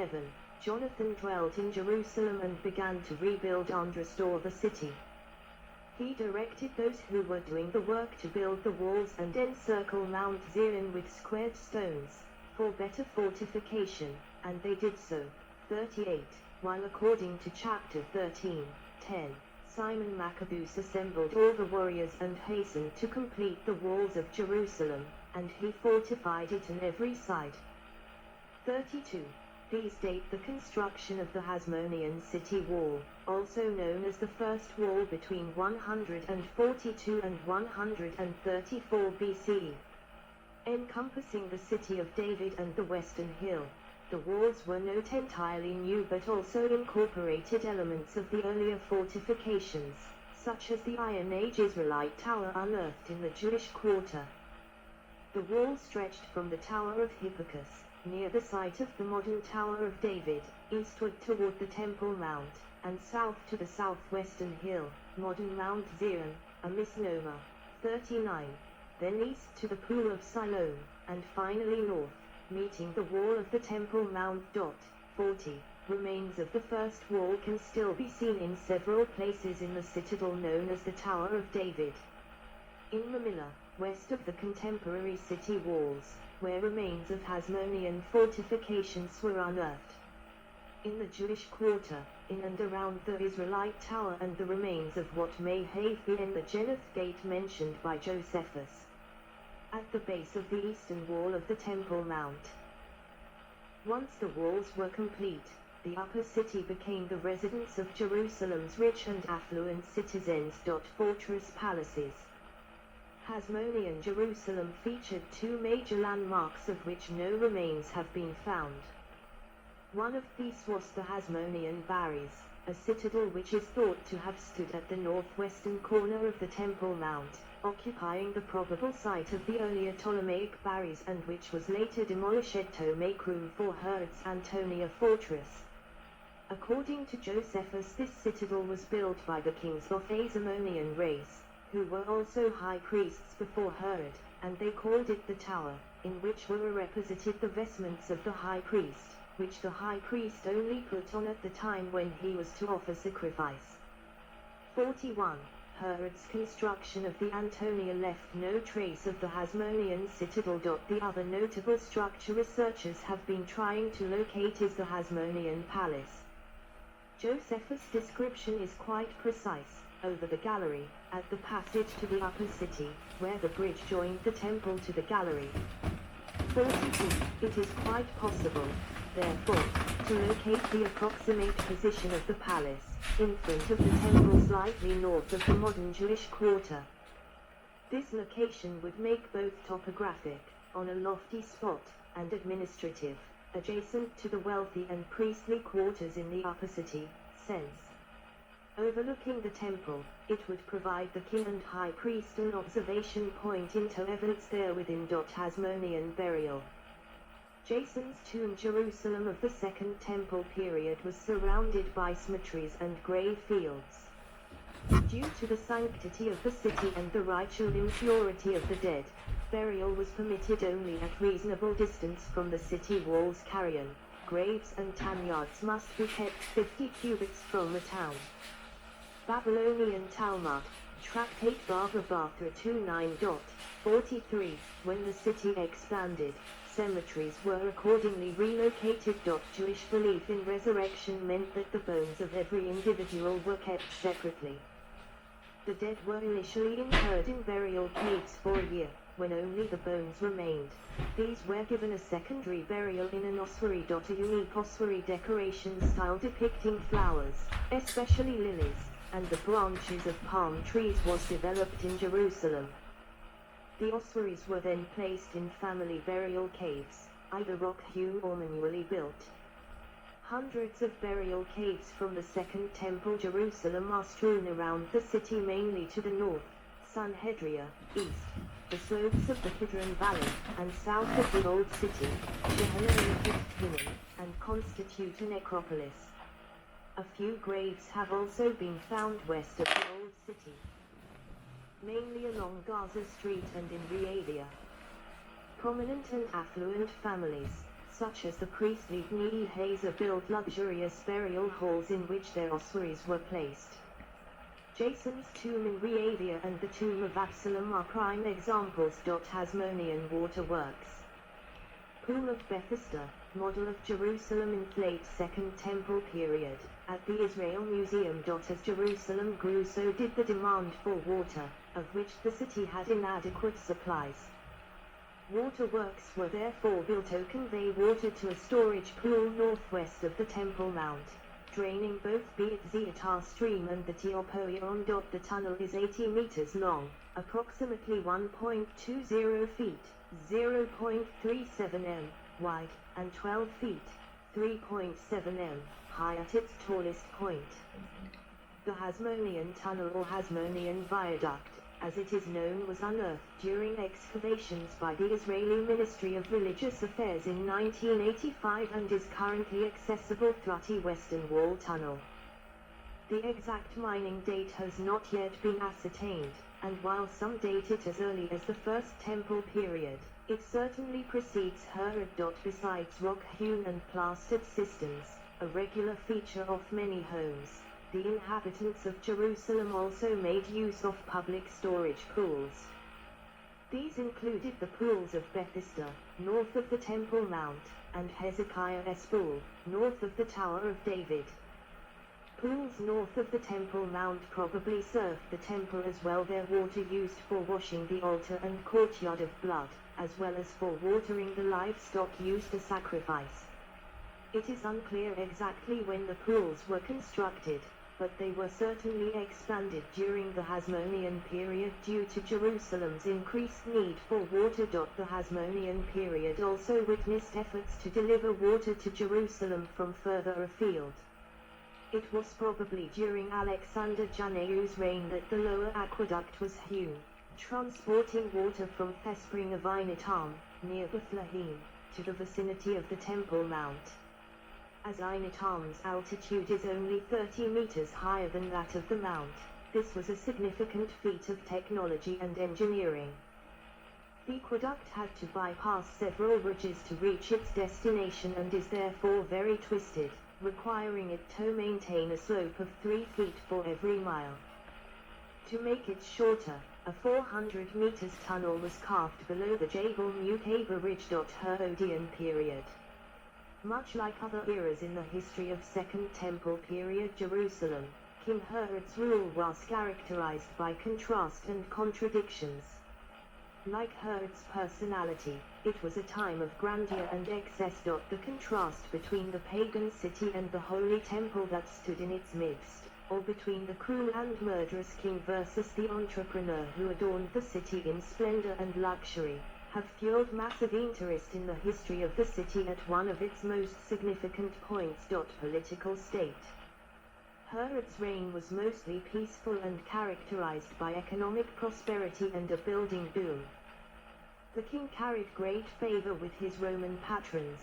11, Jonathan dwelt in Jerusalem and began to rebuild and restore the city. He directed those who were doing the work to build the walls and encircle Mount Zion with squared stones, for better fortification, and they did so. 38, while according to chapter 13:10, Simon Maccabeus assembled all the warriors and hastened to complete the walls of Jerusalem, and he fortified it on every side. 32. These date the construction of the Hasmonean city wall, also known as the first wall between 142 and 134 BCE. Encompassing the city of David and the western hill, the walls were not entirely new but also incorporated elements of the earlier fortifications, such as the Iron Age Israelite tower unearthed in the Jewish quarter. The wall stretched from the Tower of Hippicus, near the site of the modern Tower of David, eastward toward the Temple Mount, and south to the southwestern hill, modern Mount Zion, a misnomer. 39. Then east to the Pool of Siloam, and finally north, meeting the wall of the Temple Mount. 40. Remains of the first wall can still be seen in several places in the citadel known as the Tower of David. In Mamilla, west of the contemporary city walls, where remains of Hasmonean fortifications were unearthed. In the Jewish quarter, in and around the Israelite tower and the remains of what may have been the Geneth Gate mentioned by Josephus. At the base of the eastern wall of the Temple Mount. Once the walls were complete, the upper city became the residence of Jerusalem's rich and affluent citizens. Fortress palaces. Hasmonean Jerusalem featured two major landmarks of which no remains have been found. One of these was the Hasmonean Barriers, a citadel which is thought to have stood at the northwestern corner of the Temple Mount, occupying the probable site of the earlier Ptolemaic Barriers and which was later demolished to make room for Herod's Antonia fortress. According to Josephus, this citadel was built by the kings of Hasmonean race, who were also high priests before Herod, and they called it the Tower, in which were represented the vestments of the high priest, which the high priest only put on at the time when he was to offer sacrifice. 41. Herod's construction of the Antonia left no trace of the Hasmonean citadel. The other notable structure researchers have been trying to locate is the Hasmonean palace. Josephus' description is quite precise. Over the gallery, at the passage to the upper city, where the bridge joined the temple to the gallery. 42. It is quite possible, therefore, to locate the approximate position of the palace, in front of the temple slightly north of the modern Jewish quarter. This location would make both topographic, on a lofty spot, and administrative, adjacent to the wealthy and priestly quarters in the upper city, sense. Overlooking the temple, it would provide the king and high priest an observation point into evidence there within. Hasmonean burial. Jason's tomb. Jerusalem of the Second Temple period was surrounded by cemeteries and grave fields. Due to the sanctity of the city and the ritual impurity of the dead, burial was permitted only at reasonable distance from the city walls. Carrion, graves and tanyards must be kept 50 cubits from the town. Babylonian Talmud, Tractate Bava Basra 29.43. When the city expanded, cemeteries were accordingly relocated. Jewish belief in resurrection meant that the bones of every individual were kept separately. The dead were initially interred in burial caves for a year, when only the bones remained. These were given a secondary burial in an ossuary. A unique ossuary decoration style depicting flowers, especially lilies, and the branches of palm trees was developed in Jerusalem. The ossuaries were then placed in family burial caves, either rock-hewn or manually built. Hundreds of burial caves from the Second Temple Jerusalem are strewn around the city, mainly to the north, Sanhedria, east, the slopes of the Kidron Valley, and south of the Old City, Jehannan, and constitute a necropolis. A few graves have also been found west of the Old City, mainly along Gaza Street and in Riyadh. Prominent and affluent families, such as the priestly Nehaza built luxurious burial halls in which their ossuaries were placed. Jason's tomb in Reavia and the tomb of Absalom are prime examples. Hasmonean waterworks. Pool of Bethesda, model of Jerusalem in late Second Temple period. At the Israel Museum. As Jerusalem grew, so did the demand for water, of which the city had inadequate supplies. Waterworks were therefore built to convey water to a storage pool northwest of the Temple Mount, draining both Beat-Zeatar stream and the Teopoion. The tunnel is 80 meters long, approximately 1.20 feet, 0.37 m, wide, and 12 feet, 3.7 m, high at its tallest point. The Hasmonean Tunnel or Hasmonean Viaduct, as it is known, was unearthed during excavations by the Israeli Ministry of Religious Affairs in 1985 and is currently accessible through the Western Wall Tunnel. The exact mining date has not yet been ascertained, and while some date it as early as the First Temple period, it certainly precedes Herod. Besides rock-hewn and plastered cisterns, a regular feature of many homes, the inhabitants of Jerusalem also made use of public storage pools. These included the pools of Bethesda, north of the Temple Mount, and Hezekiah's pool, north of the Tower of David. Pools north of the Temple Mount probably served the temple as well, their water used for washing the altar and courtyard of blood, as well as for watering the livestock used to sacrifice. It is unclear exactly when the pools were constructed, but they were certainly expanded during the Hasmonean period due to Jerusalem's increased need for water. The Hasmonean period also witnessed efforts to deliver water to Jerusalem from further afield. It was probably during Alexander Janeu's reign that the lower aqueduct was hewn, transporting water from Thespring of Einitam, near Bethlehem, to the vicinity of the Temple Mount. As Einitam's altitude is only 30 meters higher than that of the mount, this was a significant feat of technology and engineering. The aqueduct had to bypass several bridges to reach its destination and is therefore very twisted, requiring it to maintain a slope of 3 feet for every mile. To make it shorter, a 400 meters tunnel was carved below the Jabal Mukaba Bridge. Herodian period. Much like other eras in the history of Second Temple period Jerusalem, King Herod's rule was characterized by contrast and contradictions. Like Herod's personality, it was a time of grandeur and excess. The contrast between the pagan city and the holy temple that stood in its midst, or between the cruel and murderous king versus the entrepreneur who adorned the city in splendor and luxury, have fueled massive interest in the history of the city at one of its most significant points. Political state. Herod's reign was mostly peaceful and characterized by economic prosperity and a building boom. The king carried great favor with his Roman patrons,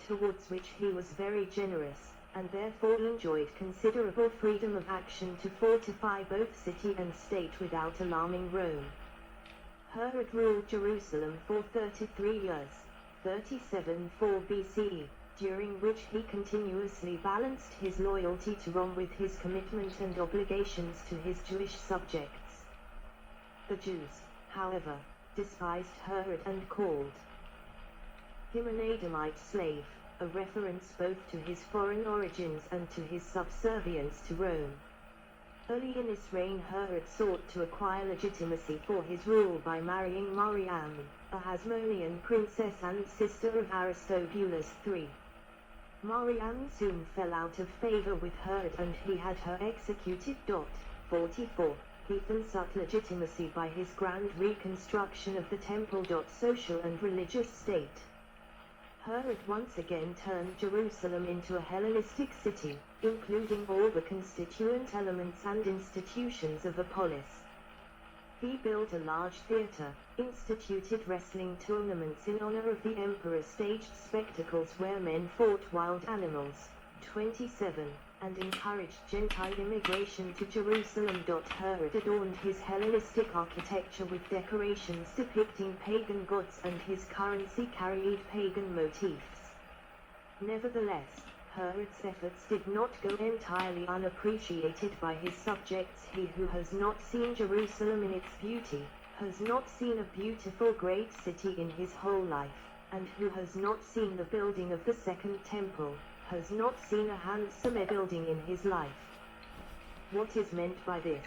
towards which he was very generous, and therefore enjoyed considerable freedom of action to fortify both city and state without alarming Rome. Herod ruled Jerusalem for 33 years, 37–4 BCE, during which he continuously balanced his loyalty to Rome with his commitment and obligations to his Jewish subjects. The Jews, however, despised Herod and called him an Edomite slave, a reference both to his foreign origins and to his subservience to Rome. Early in his reign, Herod sought to acquire legitimacy for his rule by marrying Mariam, a Hasmonean princess and sister of Aristobulus III. Mariam soon fell out of favor with Herod and he had her executed. 44. He then sought legitimacy by his grand reconstruction of the temple. Social and religious state. Herod once again turned Jerusalem into a Hellenistic city, including all the constituent elements and institutions of a polis. He built a large theater, instituted wrestling tournaments in honor of the emperor, staged spectacles where men fought wild animals. 27. And encouraged Gentile immigration to Jerusalem. Herod adorned his Hellenistic architecture with decorations depicting pagan gods and his currency carried pagan motifs. Nevertheless, Herod's efforts did not go entirely unappreciated by his subjects. He who has not seen Jerusalem in its beauty, has not seen a beautiful great city in his whole life, and who has not seen the building of the second temple, has not seen a handsomer building in his life. What is meant by this?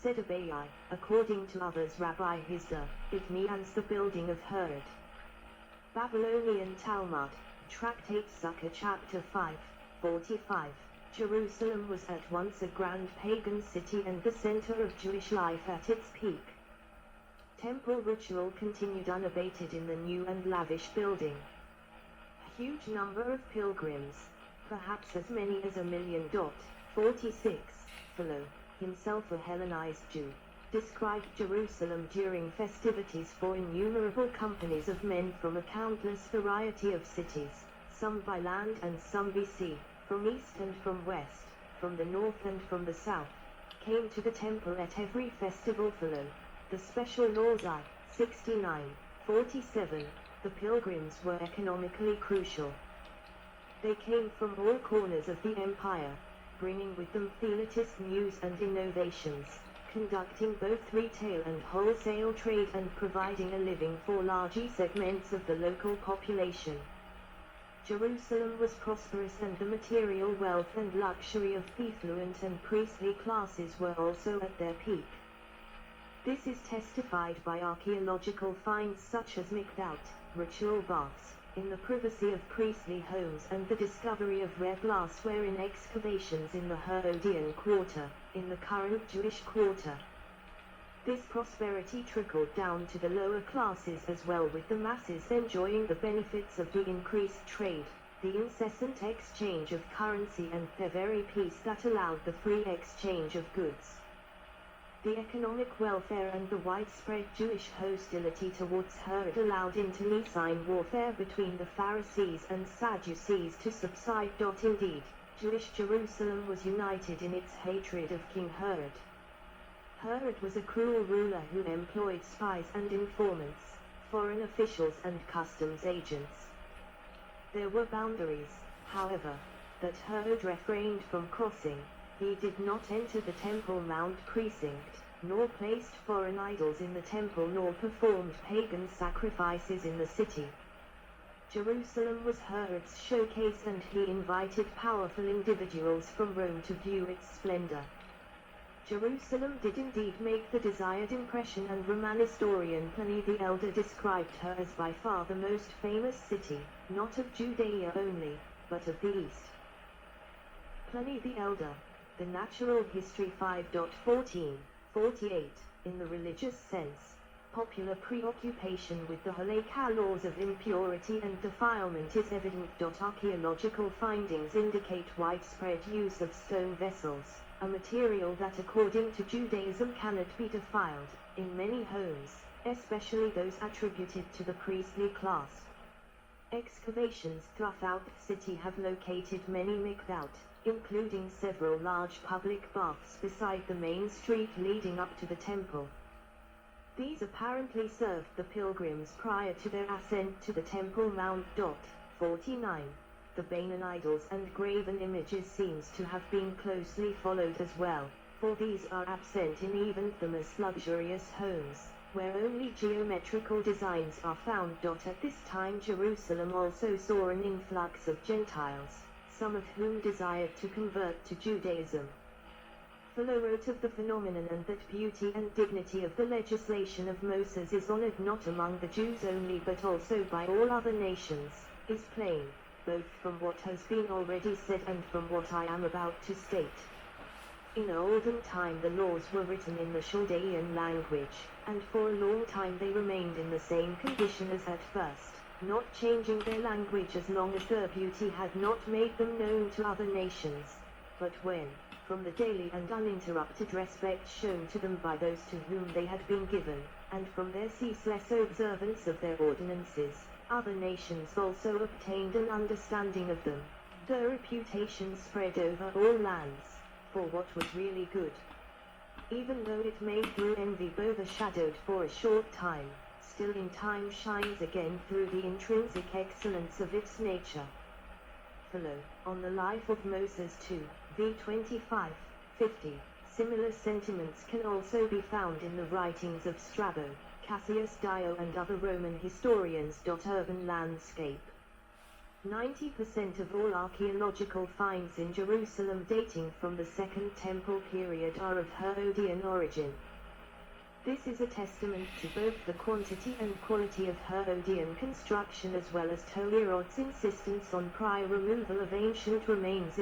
Said Abai, according to others Rabbi Hizda, it means the building of Herod. Babylonian Talmud, Tractate Sukkah chapter 5, 45. Jerusalem was at once a grand pagan city and the center of Jewish life at its peak. Temple ritual continued unabated in the new and lavish building. A huge number of pilgrims, perhaps as many as 1,000,046, Philo, himself a Hellenized Jew, described Jerusalem during festivities for innumerable companies of men from a countless variety of cities, some by land and some by sea, from east and from west, from the north and from the south, came to the temple at every festival. Philo, the special laws I, 69:47, the pilgrims were economically crucial. They came from all corners of the empire, bringing with them theologist news and innovations, conducting both retail and wholesale trade and providing a living for large segments of the local population. Jerusalem was prosperous and the material wealth and luxury of the affluent and priestly classes were also at their peak. This is testified by archaeological finds such as Mikdaot, ritual baths, in the privacy of priestly homes and the discovery of rare glassware in excavations in the Herodian quarter, in the current Jewish quarter. This prosperity trickled down to the lower classes as well, with the masses enjoying the benefits of the increased trade, the incessant exchange of currency and the very peace that allowed the free exchange of goods. The economic welfare and the widespread Jewish hostility towards Herod allowed internecine warfare between the Pharisees and Sadducees to subside. Indeed, Jewish Jerusalem was united in its hatred of King Herod. Herod was a cruel ruler who employed spies and informants, foreign officials and customs agents. There were boundaries, however, that Herod refrained from crossing. He did not enter the Temple Mount precinct, nor placed foreign idols in the temple, nor performed pagan sacrifices in the city. Jerusalem was Herod's showcase, and he invited powerful individuals from Rome to view its splendor. Jerusalem did indeed make the desired impression, and Roman historian Pliny the Elder described her as by far the most famous city, not of Judea only, but of the East. Pliny the Elder, The Natural History 5.14-48, in the religious sense, popular preoccupation with the halakha laws of impurity and defilement is evident. Archaeological findings indicate widespread use of stone vessels, a material that according to Judaism cannot be defiled, in many homes, especially those attributed to the priestly class. Excavations throughout the city have located many mikdaot, including several large public baths beside the main street leading up to the temple. These apparently served the pilgrims prior to their ascent to the Temple Mount. 49. The Bainan idols and graven images seems to have been closely followed as well, for these are absent in even the most luxurious homes, where only geometrical designs are found. At this time Jerusalem also saw an influx of Gentiles, some of whom desired to convert to Judaism. Philo wrote of the phenomenon, and that beauty and dignity of the legislation of Moses is honored not among the Jews only but also by all other nations, is plain, both from what has been already said and from what I am about to state. In olden time the laws were written in the Chaldean language, and for a long time they remained in the same condition as at first, not changing their language as long as their beauty had not made them known to other nations. But when, from the daily and uninterrupted respect shown to them by those to whom they had been given, and from their ceaseless observance of their ordinances, other nations also obtained an understanding of them, their reputation spread over all lands, for what was really good. Even though it may through envy be overshadowed for a short time, still in time shines again through the intrinsic excellence of its nature. follow, on the life of Moses 2, v 25:50. Similar sentiments can also be found in the writings of Strabo, Cassius Dio and other Roman historians. Urban landscape. 90% of all archaeological finds in Jerusalem dating from the Second Temple period are of Herodian origin. This is a testament to both the quantity and quality of Herodian construction as well as Tolerod's insistence on prior removal of ancient remains